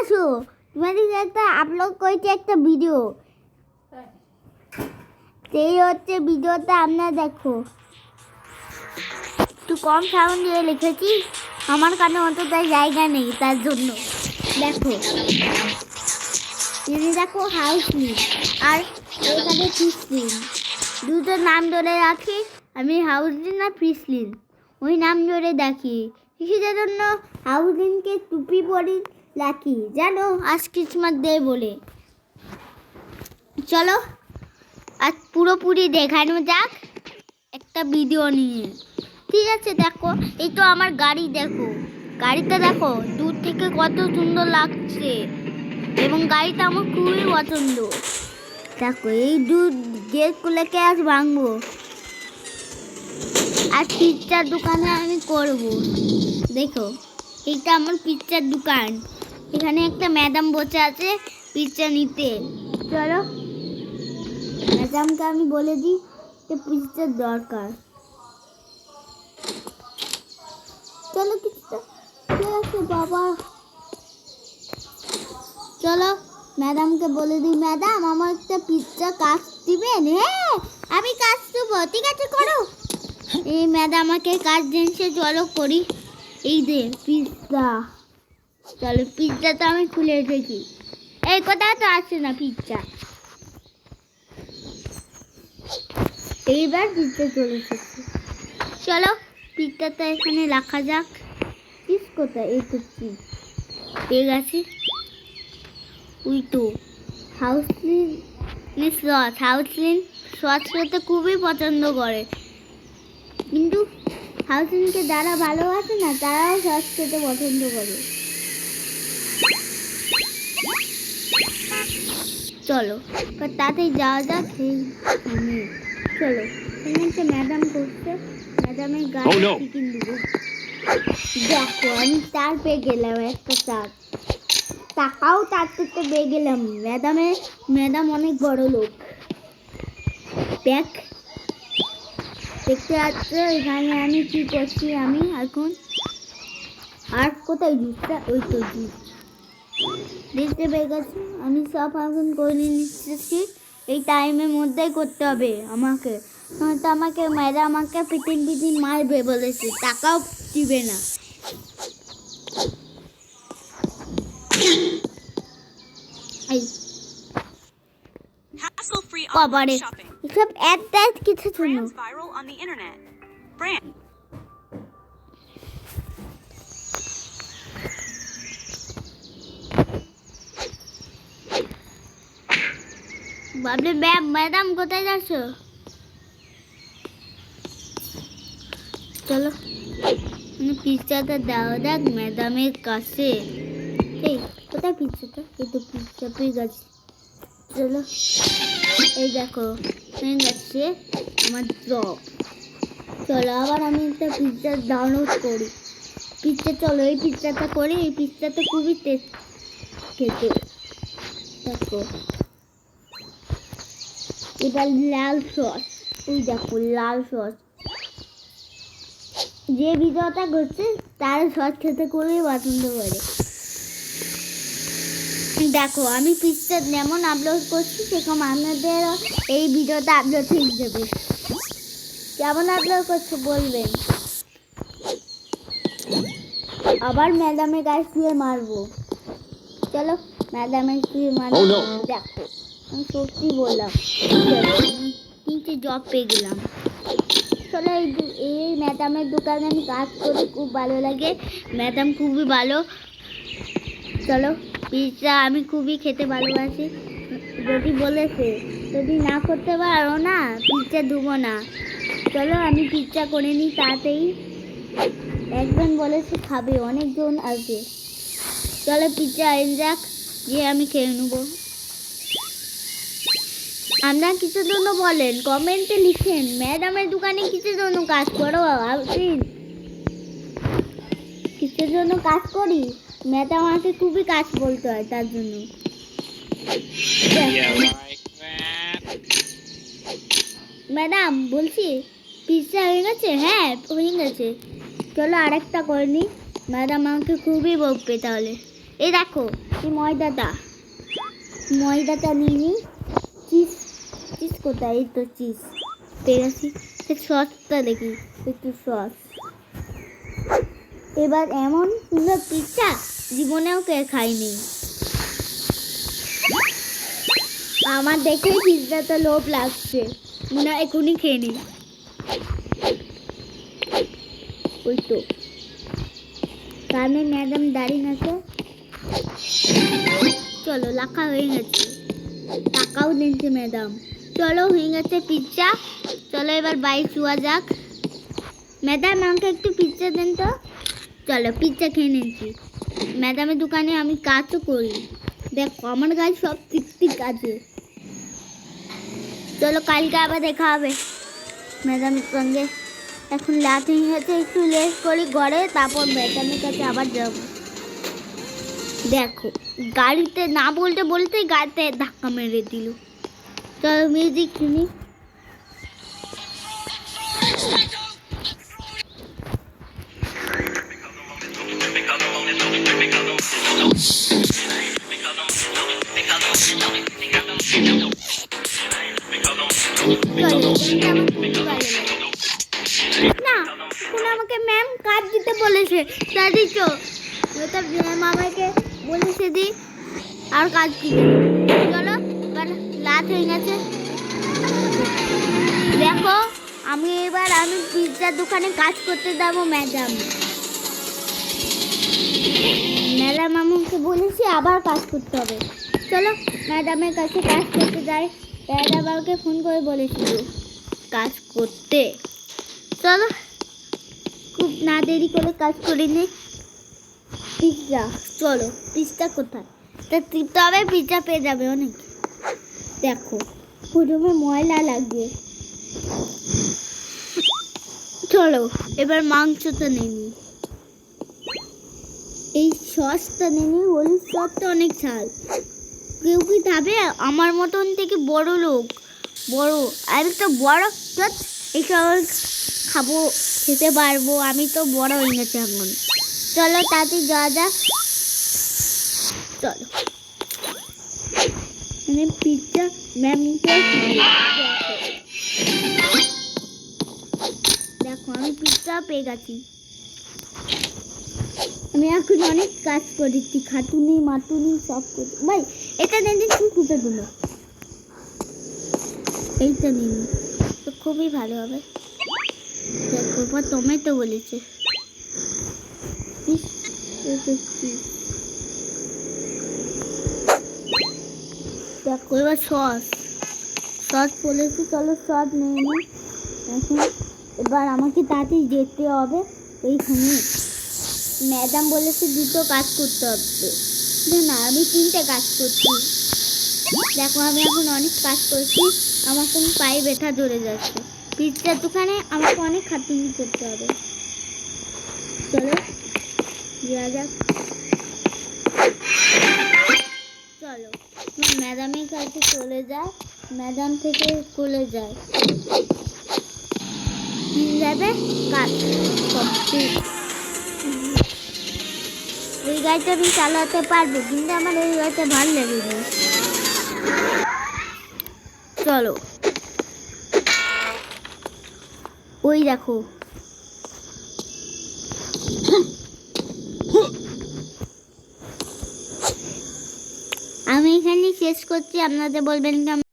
আসো, তোমাদের একটা আপলোড করেছি একটা ভিডিও, সেই হচ্ছে ভিডিওটা আপনারা দেখো। একটু কম সাউন্ড দিয়ে লিখেছি, আমার কানে অন্তত জায়গা নেই তার জন্য। দেখো দেখো হাউসলিন আর এখানে ফিসলিন, দুটো নাম ধরে রাখি আমি, হাউসলিন আর ফিসলিন, ওই নাম ধরে দেখি। কিসের জন্য হাউসলিনকে টুপি পরি রাখি জানো, আজ ক্রিসমাস ডে বলে। চলো আজ পুরোপুরি দেখানো যাক একটা ভিডিও নিয়ে, ঠিক আছে? দেখো এই তো আমার গাড়ি, দেখো গাড়িটা দেখো দূর থেকে কত সুন্দর লাগছে, এবং গাড়িটা আমার খুবই পছন্দ। দেখো এই গেটগুলোকে আজ ভাঙবো, আর পিৎজার দোকানে আমি করব। দেখো এইটা আমার পিৎজার দোকান, এখানে একটা ম্যাডাম বসে আছে পিৎজা নিতে। চলো ম্যাডামকে আমি বলে দিই যে পিৎজার দরকার। চলো পিৎজা বাবা, চলো ম্যাডামকে বলে দিই, ম্যাডাম আমার একটা পিৎজা কাজ দিবেন? হ্যাঁ আমি কাজ দেবো, ঠিক আছে করো। এই ম্যাডাম আমাকে কাজ দিয়েছে, চলো করি। এই দে পিৎজা, চলো পিৎজাটা আমি খুলে রেখেছি, এই কথা তো আসছে না পিৎজা। এইবার পিৎজা চলে এসেছে, চলো পিৎজাটা এখানে রাখা যাক। চিজ কোথায়? এই তো চিজ পেয়ে গেছি। ওই তো হাউসলিন সস, হাউসলিন সস খেতে খুবই পছন্দ করে, কিন্তু হাউসলিনকে যারা ভালোবাসে না তারাও সস খেতে পছন্দ করে। চলো তাতেই যাওয়া যাক। চলো একটা ম্যাডাম করছে, ম্যাডামের গাড়ি চিকেন দেবো। দেখো আমি তার পেয়ে গেলাম, একটা তার টাকাও তার থেকে পেয়ে গেলাম। ম্যাডাম অনেক বড় লোক। দেখ দেখতে পাচ্ছ এখানে আমি কি করছি, আমি এখন আর কোথায় জুসটা, ওই তো জুস দেখতে পেয়ে গেছি। আমি সব এখন করে নিচ্ছি, এই টাইমের মধ্যেই করতে হবে আমাকে, নয়তো আমাকে ম্যাডাম আমাকে পিটিন মারবে বলেছে, টাকাও দিবে না। বাবারে এসব অ্যাড কিছু শুনো। বাবলে ম্যাডাম কোথায় যাচ্ছ? চলো পিৎজাটা দাও দেখ ম্যাডামের কাছে। এই কোথায় পিৎজাটা? এই তো পিৎজা পেয়ে গেছে। চলো এই দেখো পেয়ে গেছে আমার জব। চলো আবার আমি একটা পিৎজা ডাউনলোড করি। পিৎজা চলো এই পিৎজাটা করি, এই পিৎজাটা খুবই টেস্ট খেতে। দেখো এবার লাল সস, ওই দেখো লাল সস, যে ভিডিওটা করছে তার সস খেতে খুবই পছন্দ করে। দেখো আমি পিৎজা যেমন আপলোড করছি সেরকম আপনাদের এই ভিডিওটা আপলোড হয়ে যাবে। কেমন আপলোড করছে বলবেন। আবার ম্যাডামের গায়ে শুয়ে মারবো। চলো ম্যাডামের শুয়ে মারবো। দেখো আমি সত্যি বললাম, তিনটে জব পেয়ে গেলাম। চলো এই ম্যাডামের দোকানে আমি কাজ করি, খুব ভালো লাগে, ম্যাডাম খুবই ভালো। চলো পিৎজা আমি খুবই খেতে ভালোবাসি, যদি বলেছে যদি না করতে পারো না পিৎজা দেবো না। চলো আমি পিৎজা করে নিই তাড়াতাড়ি, একজন বলেছে খাবে, অনেকজন আসবে। চলো পিৎজা এনে যাক, যে আমি খেয়ে নেবো। আপনারা কিসের জন্য বলেন কমেন্টে লিখেন, ম্যাডামের দোকানে কিসের জন্য কাজ করো? কিসের জন্য কাজ করি? ম্যাডাম আমাকে খুবই কাজ বলতে হয় তার জন্য। ম্যাডাম বলছি পিৎজা হয়ে গেছে? হ্যাঁ হয়ে গেছে, চলো আরেকটা করে নিই, ম্যাডাম আমাকে খুবই বকবে তাহলে। এই দেখো এই ময়দাটা নিয়ে নিই। চিজ চিজ কোথায়? এই তো চিজ পেয়ে গেছি। সসটা দেখি, একটু সস। এবার এমন সুন্দর পিৎজা জীবনেও কে খাইনি। আমার দেখে পিৎজাটা লোভ লাগছে, না এখনই খেয়ে নিই। ওই তো সামনে ম্যাডাম দাঁড়িয়ে আছে। চলো লাখা হয়ে গেছে, টাকাও দিচ্ছে ম্যাডাম। চলো হয়ে গেছে পিৎজা, চলো এবার বাইরে শোয়া যাক। ম্যাডাম আমাকে একটু পিৎজা দেন তো। চলো পিৎজা খেয়ে নিয়েছি। ম্যাডামের দোকানে আমি কাজও করি, দেখো আমার কাজ সব ঠিক আছে। চলো কালকে আবার দেখা হবে ম্যাডামের সঙ্গে। এখন রাত হয়ে গেছে, একটু লেট করি ঘরে, তারপর ম্যাডামের কাছে আবার যাব। দেখো গাড়িতে না বলতে বলতেই গাড়িতে ধাক্কা মেরে দিল। চলো মিউজিক শুনি। না এখন আমাকে ম্যাম কাজ দিতে বলেছে, দাদি তো ম্যাম আমাকে বলেছে দি আর কাজ দিতে। চলো রাত হয়ে গেছে। দেখো আমি পিৎজার দোকানে কাজ করতে যাবো। ম্যাডাম আমাকে বলেছি আবার কাজ করতে হবে। চলো ম্যাডামের কাছে কাজ করতে যাই। ম্যাডাম আমাকে ফোন করে বলেছিল কাজ করতে। চলো খুব না দেরি করে কাজ করে নি। পিৎজা, চলো পিৎজা কোথায়? তা টিপতে হবে, পিৎজা পেয়ে যাবে অনেক। দেখো প্রথমে ময়লা লাগবে। চলো এবার মাংসটা নিয়ে নিই। এই সসটা নিয়ে নিই, হলুদ সসটা অনেক ঝাল। কেউ কি খাবে? আমার মতন থেকে বড় লোক, বড় আমি তো বড়, এইসব খাবো, খেতে পারবো, আমি তো বড় হয়ে গেছে এখন। চলো তাড়াতাড়ি যাওয়া যাক। চলো পিৎজা ম্যামকে দেখো আমি পিৎজা পেয়ে গেছি। আমি এখন অনেক কাজ করেছি, খাটুনি মাটুনি সব করছি। ভাই এটা নিয়ে তুমি কুটে দিল, এইটা নিয়ে তো খুবই ভালো হবে। দেখো বা টমেটো বলেছে। দেখো এবার সস বলেছি, চলো সস নিয়ে নিই এখন। এবার আমাকে তাড়াতাড়ি যেতে হবে এইখানে। ম্যাডাম বলেছে দুটো কাজ করতে হবে, না আমি 3টে কাজ করছি। দেখো আমি এখন অনেক কাজ করছি, আমার কোন পায়ে ব্যথা ধরে যাচ্ছে। পিৎজার দোকানে আমাকে অনেক খাটুনি করতে হবে। চলো যাওয়া যাক। চলো ম্যাডামের কাছে চলে যায়, ম্যাডাম থেকে চলে যায় যাবে কাজ কমপ্লিট। এই গাড়িটা আমি চালাতে পারবো, কিন্তু আমার এই গাড়িটা ভালো লাগে না। চলো ওই দেখো আমি এখানে শেষ করছি। আপনাদের বলবেন কি